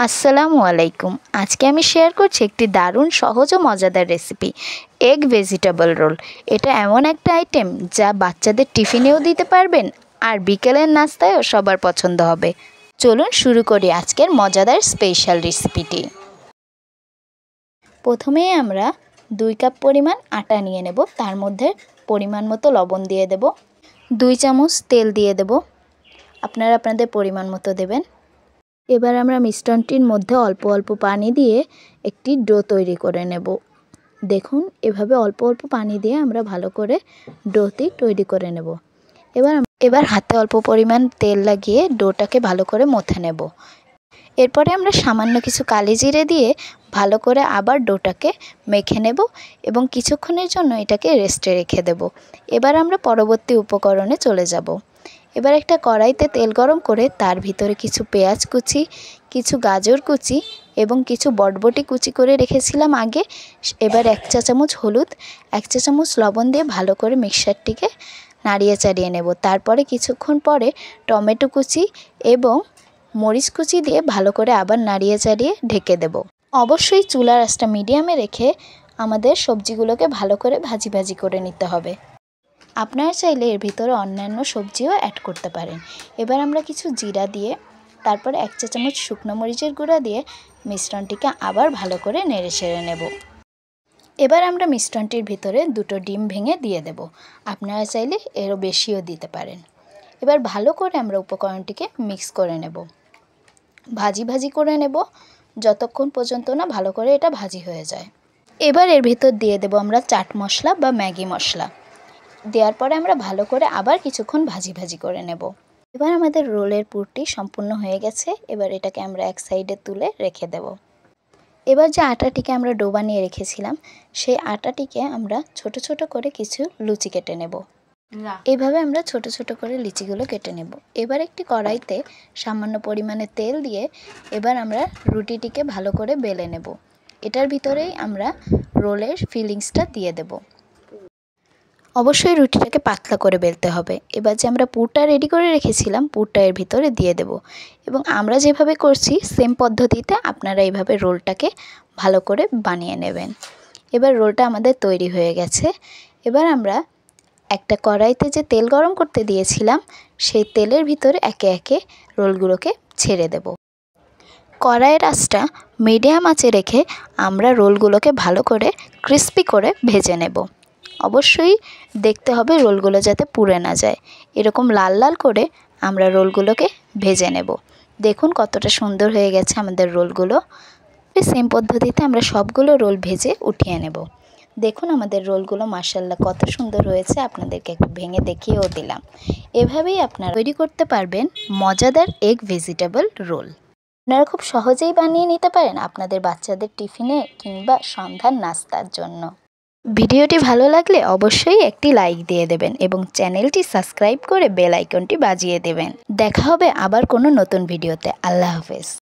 আসসালামু আলাইকুম। আজকে আমি শেয়ার করছি একটি দারুণ সহজ ও মজাদার রেসিপি, এগ ভেজিটেবল রোল। এটা এমন একটা আইটেম যা বাচ্চাদের টিফিনেও দিতে পারবেন আর বিকেলের নাস্তায়ও সবার পছন্দ হবে। চলুন শুরু করি আজকের মজাদার স্পেশাল রেসিপিটি। প্রথমেই আমরা 2 কাপ পরিমাণ আটা নিয়ে নেব। তার মধ্যে পরিমাণ মতো লবণ দিয়ে দেব, 2 চামচ তেল দিয়ে দেব। আপনারা আপনাদের পরিমাণ মতো দেবেন। এবার আমরা মিশ্রণটির মধ্যে অল্প অল্প পানি দিয়ে একটি ডো তৈরি করে নেব। দেখুন, এভাবে অল্প অল্প পানি দিয়ে আমরা ভালো করে ডোটি তৈরি করে নেব। এবার হাতে অল্প পরিমাণ তেল লাগিয়ে ডোটাকে ভালো করে মথে নেব। এরপরে আমরা সামান্য কিছু কালি জিরে দিয়ে ভালো করে আবার ডোটাকে মেখে নেব এবং কিছুক্ষণের জন্য এটাকে রেস্টে রেখে দেব। এবার আমরা পরবর্তী উপকরণে চলে যাব। এবার একটা কড়াইতে তেল গরম করে তার ভিতরে কিছু পেঁয়াজ কুচি, কিছু গাজর কুচি এবং কিছু বটবটি কুচি করে রেখেছিলাম আগে। এবার 1 চা চামচ হলুদ, 1 চা চামচ লবণ দিয়ে ভালো করে মিক্সচারটিকে নাড়িয়ে চাড়িয়ে নেব। তারপরে কিছুক্ষণ পরে টমেটো কুচি এবং মরিচ কুচি দিয়ে ভালো করে আবার নাড়িয়ে চাড়িয়ে ঢেকে দেব। অবশ্যই চুলার আঁচটা মিডিয়ামে রেখে আমাদের সবজিগুলোকে ভালো করে ভাজি ভাজি করে নিতে হবে। আপনারা চাইলে এর ভিতরে অন্যান্য সবজিও অ্যাড করতে পারেন। এবার আমরা কিছু জিরা দিয়ে তারপরে 1 চা চামচ শুকনো মরিচের গুঁড়া দিয়ে মিশ্রণটিকে আবার ভালো করে নেড়ে চেড়ে নেব। এবার আমরা মিশ্রণটির ভিতরে 2টো ডিম ভেঙে দিয়ে দেব। আপনারা চাইলে এরও বেশিও দিতে পারেন। এবার ভালো করে আমরা উপকরণটিকে মিক্স করে নেব, ভাজি ভাজি করে নেব যতক্ষণ পর্যন্ত না ভালো করে এটা ভাজি হয়ে যায়। এবার এর ভিতর দিয়ে দেব আমরা চাট মশলা বা ম্যাগি মশলা। দেওয়ার পরে আমরা ভালো করে আবার কিছুক্ষণ ভাজি ভাজি করে নেব। এবার আমাদের রোলের পুরটি সম্পূর্ণ হয়ে গেছে। এবার এটাকে আমরা এক সাইডে তুলে রেখে দেব। এবার যে আটাটিকে আমরা ডো বানিয়ে রেখেছিলাম সেই আটাটিকে আমরা ছোট ছোট করে কিছু লুচি কেটে নেব। এইভাবে আমরা ছোট ছোট করে লিচিগুলো কেটে নেব। এবার একটি কড়াইতে সামান্য পরিমাণে তেল দিয়ে এবার আমরা রুটিটিকে ভালো করে বেলে নেব। এটার ভিতরেই আমরা রোলের ফিলিংসটা দিয়ে দেব। অবশ্যই রুটিটাকে পাতলা করে বেলতে হবে। এবার যে আমরা পুরটা রেডি করে রেখেছিলাম পুরটা এর ভিতরে দিয়ে দেব এবং আমরা যেভাবে করছি সেম পদ্ধতিতে আপনারা এইভাবে রোলটাকে ভালো করে বানিয়ে নেবেন। এবার রোলটা আমাদের তৈরি হয়ে গেছে। এবার আমরা একটা কড়াইতে যে তেল গরম করতে দিয়েছিলাম সেই তেলের ভিতরে একে একে রোলগুলোকে ছেড়ে দেব। কড়াইয়ের আঁচটা মিডিয়াম আঁচে রেখে আমরা রোলগুলোকে ভালো করে ক্রিস্পি করে ভেজে নেব। অবশ্যই দেখতে হবে রোলগুলো যাতে পুড়ে না যায়। এরকম লাল লাল করে আমরা রোলগুলোকে ভেজে নেব। দেখুন কতটা সুন্দর হয়ে গেছে আমাদের রোলগুলো। সেম পদ্ধতিতে আমরা সবগুলো রোল ভেজে উঠিয়ে নেব। দেখুন আমাদের রোলগুলো মাশাআল্লাহ কত সুন্দর হয়েছে, আপনাদেরকে একটু ভেঙে দেখিয়েও দিলাম। এভাবেই আপনারা তৈরি করতে পারবেন মজাদার এগ ভেজিটেবল রোল। আপনারা খুব সহজেই বানিয়ে নিতে পারেন আপনাদের বাচ্চাদের টিফিনে কিংবা সন্ধ্যার নাস্তার জন্য। ভিডিওটি ভালো লাগলে অবশ্যই একটি লাইক দিয়ে দেবেন এবং চ্যানেলটি সাবস্ক্রাইব করে বেল আইকনটি বাজিয়ে দেবেন। দেখা হবে আবার কোনো নতুন ভিডিওতে। আল্লাহ হাফেজ।